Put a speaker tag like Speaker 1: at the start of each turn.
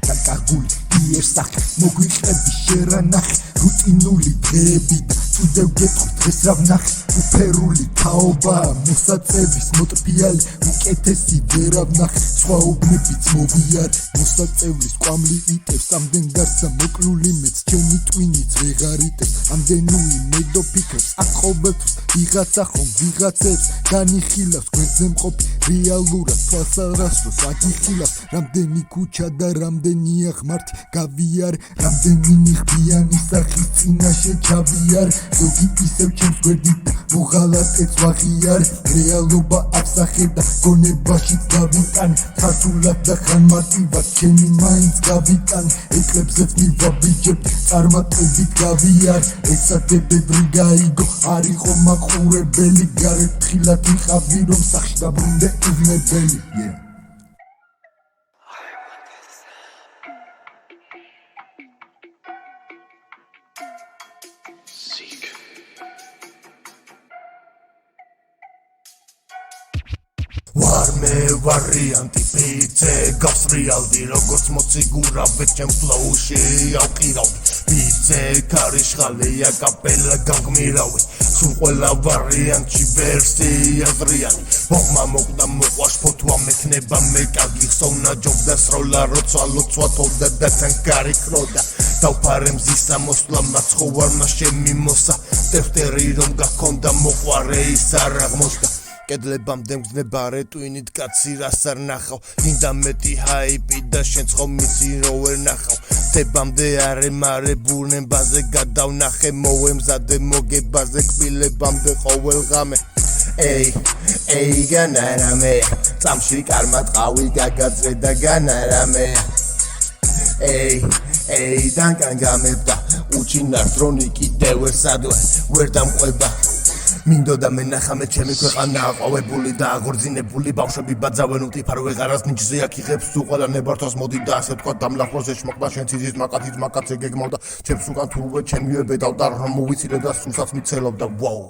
Speaker 1: Kakagul iersak მოგვიყევი შერანახი რუტინული დღეები და კიდევ გეტყვი დღეს რა ვნახე უფერული თაობა მოსაწევის მოტრფიალი უკეთესი ვერ ვნახე სხვა უბნებიც მოვიარე მოსაწევლის კვამლი იტევს ამდენ გარსა მოკლული მეც ჩემი ტვინიც ვეღარ იტევს ამდენული მედო ფიქრებს აქ ყოველთვის ვიღაცა ხომ ვიღაცებს განიხილავს გვერდზე მყოფი რეალურად თვალსარასროს აგიხილავს რამდენი ქუჩა და რამდენია ღმართი გავიარე რამდენი ნიღბიანი სახის წინაშე ჩავიარე ზოგი ისევ ჩემს გვერდით მოღალატეც ვაღიარე რეალობა აფსახე და გონებაშიც გავიტანე თასულად და ხანმარტივად ჩემი მაინც გავიტანე ეკლებზეც მივაბიჯებ წარმატებით გავიარე ესადებებრი გაიგო არ იყო მაყურებელი გარეთ თხილად ვიყავი რომ სახში დაბრუნდე უვნებელი
Speaker 2: Warme varianti pice gavs realdi როგორც მოციგურავე ჩემ ფლოუში ავყირავდი pice ქარიშხალია კაპელა გაგმირავი სულ ყველა ვარიანტში ვერსია ზრიანი ბოღმა მოკდა მოყვაშ ფოთვა მექნება მე კარგი ხსოვნა ჯობდა სროლა როცა ლოცვა თოვდა და თან კარი ხროდა დავფარე მზის ამოსვლა მაცხოვარმა შემიმოსა ტევტერი რომ გაქონდა მოყვარე ის არ აღმოჩნდა კედლებამდე მგზნებარე ტვინით კაცი რას არ ნახავ გინდა მეტი ჰაიპი და შენც ხომ მიცი რო ვერ ნახავ თებამდე არემარებულ ნებაზე გადავნახე მოვემზადე მოგებაზე კბილებამდე ყოველ ღამე ეი განარამე წამში კარმა ტყავი გაგაძრე და განარამე ეი დანკან გამებდა უჩინარ დრონი კიდევ ვერ დამყვება მინდოდა მენახამე ჩემი ქვეყანა აყვავებული და აღორძინებული ბავშვები ბაძავენ უტიფარ ვეღარას ნიჭზე აქ იღებს თუ ყველა ნებართვას მოდი და ასე თქვა დამლახვროს ეშმოკდა შენ ციზის მაკათით მაკაცე გეგმავდა ჩემს უკან თურვე ჩემივე ბედავდა რომ მოვიცილე და სულსაც მიცელობდა ვაუ